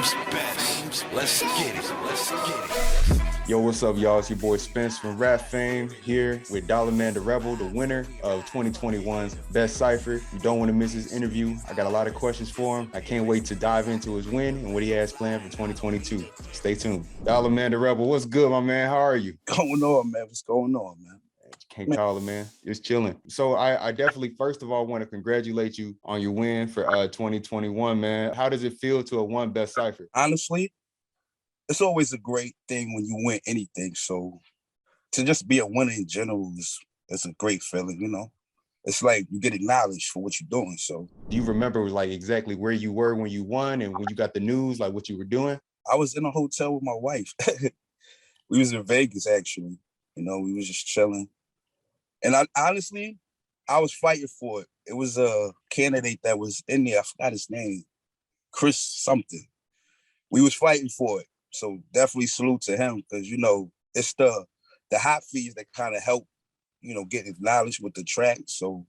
Spence. Let's get it. Let's get it. Yo, what's up, y'all? It's your boy Spence from Rap Fame here with Dollaman Da Rebel, the winner of 2021's Best Cypher. You don't want to miss his interview. I got a lot of questions for him. I can't wait to dive into his win and what he has planned for 2022. Stay tuned. Dollaman Da Rebel, what's good, my man? How are you? Going on, man? What's going on, man? Can't call it, man. It's chilling. So I definitely, first of all, want to congratulate you on your win for 2021, man. How does it feel to have won Best Cypher? Honestly, it's always a great thing when you win anything. So to just be a winner in general is a great feeling, you know. It's like you get acknowledged for what you're doing. So do you remember like exactly where you were when you won and when you got the news, like what you were doing? I was in a hotel with my wife. We was in Vegas, actually. You know, we was just chilling. And I was fighting for it. It was a candidate that was in there. I forgot his name. Chris something. We was fighting for it. So definitely salute to him because, you know, it's the hot fees that kind of help, you know, get acknowledged with the track. So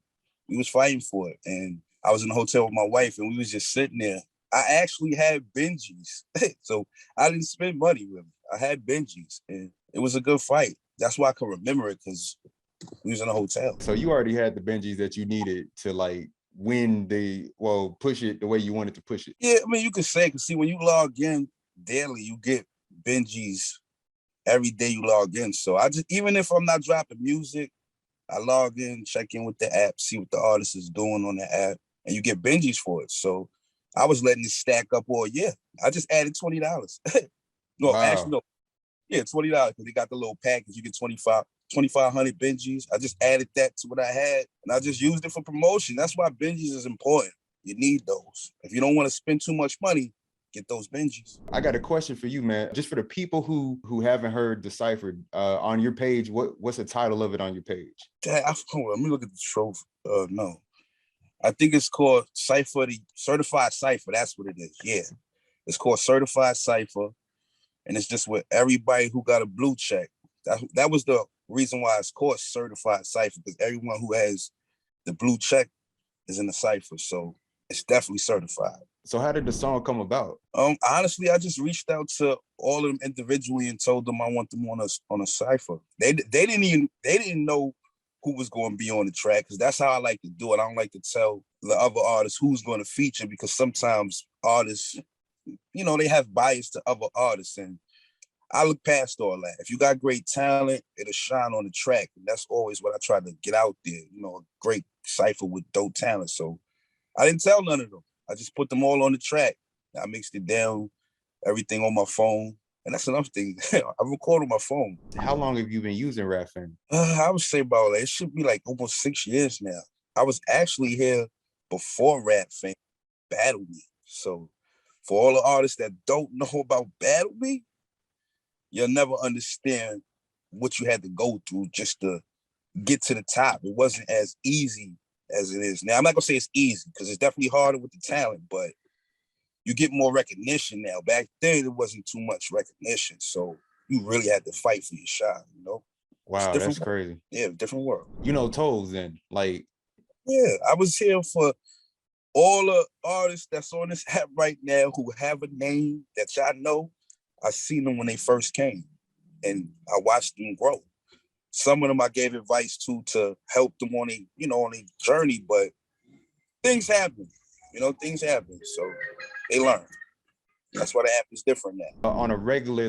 we was fighting for it. And I was in the hotel with my wife and we was just sitting there. I actually had Benjis. So I didn't spend money really. I had Benjis and it was a good fight. That's why I can remember it because we was in a hotel. So you already had the Benjis that you needed to like push it the way you wanted to push it. Yeah, I mean, you could say, because see, when you log in daily, you get Benjis every day you log in. So even if I'm not dropping music, I log in, check in with the app, see what the artist is doing on the app, and you get Benjis for it. So I was letting it stack up all year. I just added $20. No, wow. Actually, no. Yeah, $20 because they got the little package. You get 2,500 Benjis. I just added that to what I had, and I just used it for promotion. That's why Benjis is important. You need those. If you don't want to spend too much money, get those Benjis. I got a question for you, man. Just for the people who haven't heard the Cypher, on your page, what's the title of it on your page? Let me look at the trophy. No. I think it's called Cypher, the Certified Cypher. That's what it is. Yeah. It's called Certified Cypher. And it's just with everybody who got a blue check. That was the reason why it's called Certified Cypher, because everyone who has the blue check is in the Cypher. So it's definitely certified. So how did the song come about? Honestly, I just reached out to all of them individually and told them I want them on a Cypher. They didn't know who was going to be on the track, because that's how I like to do it. I don't like to tell the other artists who's going to feature, because sometimes artists, you know, they have bias to other artists, and I look past all that. If you got great talent, it'll shine on the track. And that's always what I try to get out there, you know, a great Cypher with dope talent. So I didn't tell none of them. I just put them all on the track. I mixed it down, everything on my phone. And that's another thing. I record on my phone. How long have you been using Rap Fame? I would say about it should be like almost 6 years now. I was actually here before Rap Fame Battle Me. So for all the artists that don't know about Battle Me, you'll never understand what you had to go through just to get to the top. It wasn't as easy as it is now. I'm not gonna say it's easy because it's definitely harder with the talent, but you get more recognition now. Back then, there wasn't too much recognition, so you really had to fight for your shot, you know? Wow, that's crazy. Yeah, different world. You know Toes then, like... Yeah, I was here for all the artists that's on this app right now who have a name that y'all know. I seen them when they first came, and I watched them grow. Some of them I gave advice to help them on a journey, but things happen. You know, things happen, so they learn. That's why the app is different now. On a regular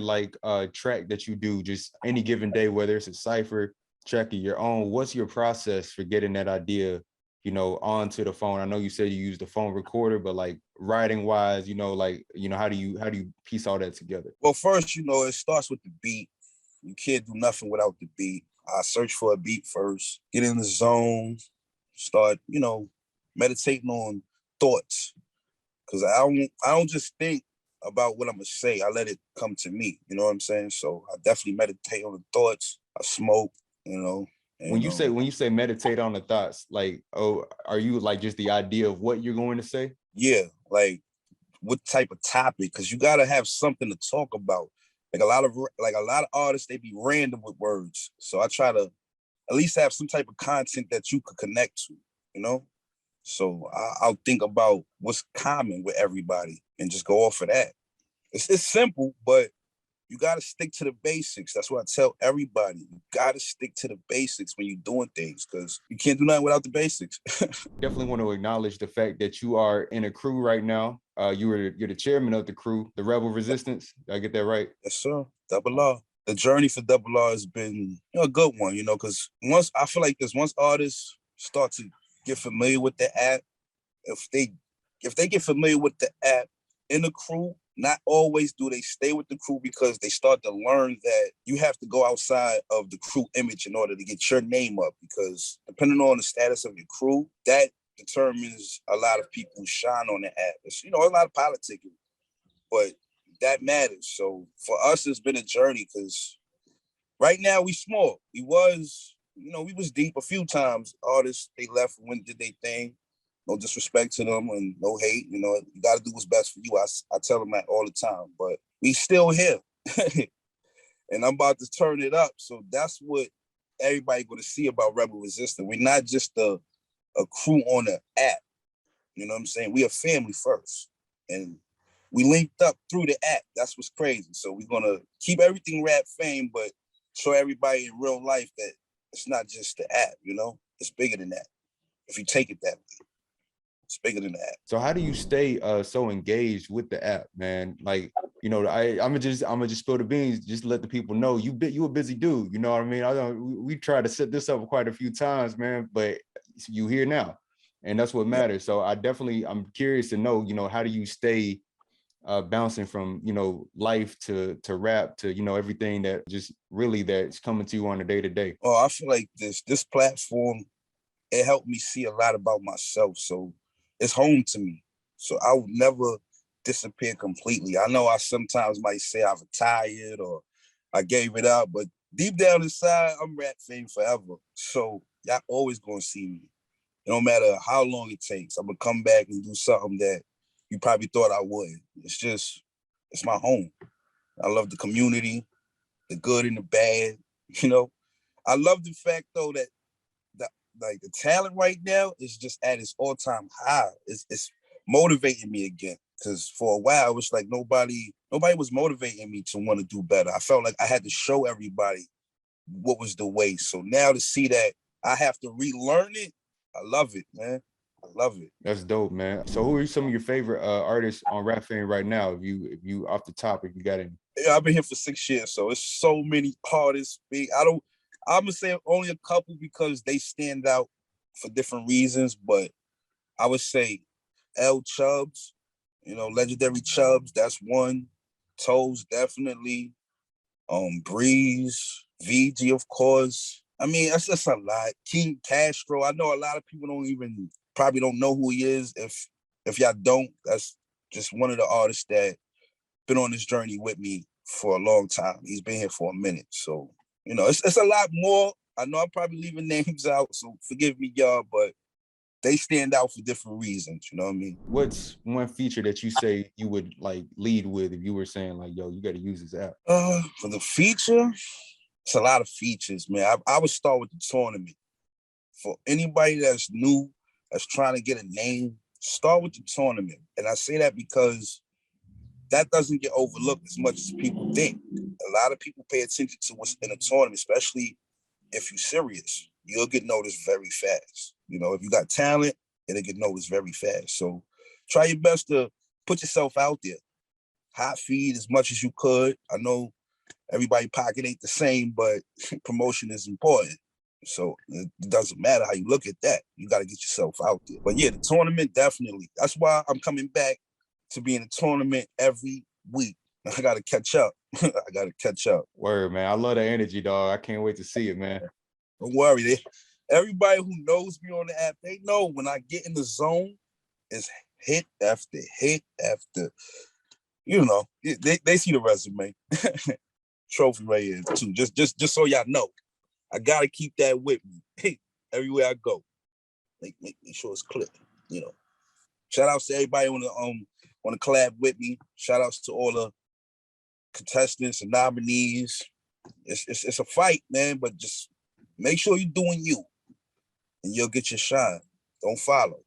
track that you do, just any given day, whether it's a Cypher track of your own, what's your process for getting that idea, you know, onto the phone? I know you said you use the phone recorder, but like writing wise, you know, how do you piece all that together? Well, first, you know, it starts with the beat. You can't do nothing without the beat. I search for a beat first, get in the zone, start, you know, meditating on thoughts. Cause I don't just think about what I'm gonna say. I let it come to me. You know what I'm saying? So I definitely meditate on the thoughts. I smoke, you know. When you say meditate on the thoughts, like, oh, are you like just the idea of what you're going to say? Yeah, like what type of topic? Because you gotta have something to talk about. Like a lot of artists, they be random with words. So I try to at least have some type of content that you could connect to, you know? So I'll think about what's common with everybody and just go off of that. It's simple, but you got to stick to the basics. That's what I tell everybody. You got to stick to the basics when you're doing things, because you can't do nothing without the basics. Definitely want to acknowledge the fact that you are in a crew right now. You're the chairman of the crew, the Rebel Resistance. Did I get that right? Yes, sir. Double R. The journey for Double R has been a good one, because once I feel like this, once artists start to get familiar with the app, if they get familiar with the app in the crew, not always do they stay with the crew, because they start to learn that you have to go outside of the crew image in order to get your name up, because depending on the status of your crew, that determines a lot of people who shine on the app. It's, a lot of politicking, but that matters. So for us, it's been a journey, because right now we small. We was deep a few times. Artists, they left and went did their thing. No disrespect to them and no hate. You got to do what's best for you. I tell them that all the time. But we still here. And I'm about to turn it up. So that's what everybody going to see about Rebel Resistance. We're not just a crew on the app. You know what I'm saying? We a family first. And we linked up through the app. That's what's crazy. So we're going to keep everything rap fame, but show everybody in real life that it's not just the app, It's bigger than that. If you take it that way. It's bigger than that. So how do you stay so engaged with the app, man? Like, I'm gonna just spill the beans, just to let the people know you a busy dude. You know what I mean? We tried to set this up quite a few times, man, but you here now, and that's what matters. So I'm curious to know, how do you stay bouncing from life to rap to everything that just really that's coming to you on a day to day? Oh, I feel like this platform, it helped me see a lot about myself. So it's home to me. So I would never disappear completely. I know I sometimes might say I've retired or I gave it up, but deep down inside, I'm rap fame forever. So y'all always gonna see me. No matter how long it takes, I'm gonna come back and do something that you probably thought I wouldn't. It's my home. I love the community, the good and the bad. I love the fact though that the talent right now is just at its all-time high. It's motivating me again. Because for a while, it was like nobody was motivating me to want to do better. I felt like I had to show everybody what was the way. So now to see that I have to relearn it, I love it, man. I love it. That's dope, man. So who are some of your favorite artists on Rap Fame right now? If you off the top, if you got any? Yeah, I've been here for 6 years, so it's so many artists. I'm gonna say only a couple because they stand out for different reasons, but I would say L Chubbs, legendary Chubbs, that's one. Toes, definitely. Breeze, VG, of course. I mean, that's just a lot. King Castro. I know a lot of people probably don't know who he is. If y'all don't, that's just one of the artists that been on this journey with me for a long time. He's been here for a minute. So, it's a lot more. I know I'm probably leaving names out, so forgive me, y'all, but they stand out for different reasons. You know what I mean? What's one feature that you say you would like lead with if you were saying like, yo, you got to use this app? For the feature, it's a lot of features, man. I would start with the tournament. For anybody that's new, that's trying to get a name, start with the tournament. And I say that because that doesn't get overlooked as much as people think. A lot of people pay attention to what's in a tournament, especially if you're serious. You'll get noticed very fast. If you got talent, it'll get noticed very fast. So try your best to put yourself out there. Hot feed as much as you could. I know everybody pocket ain't the same, but promotion is important. So it doesn't matter how you look at that. You got to get yourself out there. But yeah, the tournament, definitely. That's why I'm coming back to be in a tournament every week. I got to catch up. I got to catch up. Word, man. I love the energy, dog. I can't wait to see it, man. Don't worry. Everybody who knows me on the app, they know when I get in the zone, it's hit after hit after, they see the resume. Trophy right here too. Just so y'all know. I gotta keep that with me everywhere I go. Make sure it's clear. Shout outs to everybody on the collab with me. Shout outs to all the contestants and nominees. It's a fight, man, but just make sure you're doing you and you'll get your shine. Don't follow.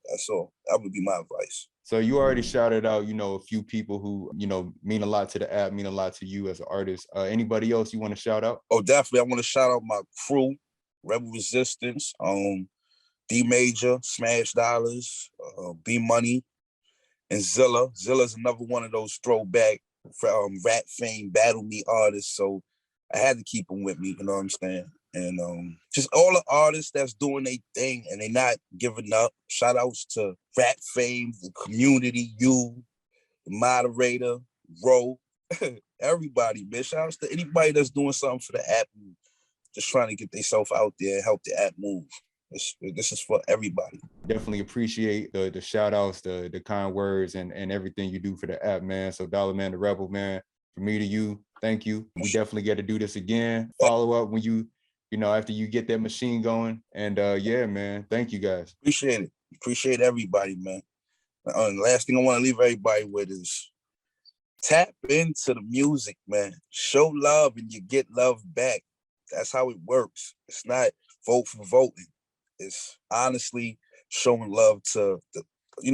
That's all. That would be my advice. So you already shouted out, a few people who, mean a lot to the app, mean a lot to you as an artist. Anybody else you want to shout out? Oh, definitely. I want to shout out my crew, Rebel Resistance, D Major, Smash Dollars, B Money, and Zilla. Zilla's another one of those throwback rap fame battle me artists. So I had to keep them with me, you know what I'm saying? And just all the artists that's doing their thing and they not giving up. Shout outs to rap fame, the community, you, the moderator, Ro, everybody, man. Shout outs to anybody that's doing something for the app, just trying to get themselves out there and help the app move. This is for everybody. Definitely appreciate the shout outs, the kind words and everything you do for the app, man. So Dollaman Da Rebel, man, from me to you, thank you. We definitely got to do this again. Follow up when after you get that machine going. And yeah, man, thank you guys. Appreciate it. Appreciate everybody, man. The last thing I want to leave everybody with is tap into the music, man. Show love and you get love back. That's how it works. It's not vote for voting. It's honestly showing love to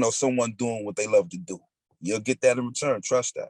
someone doing what they love to do. You'll get that in return. Trust that.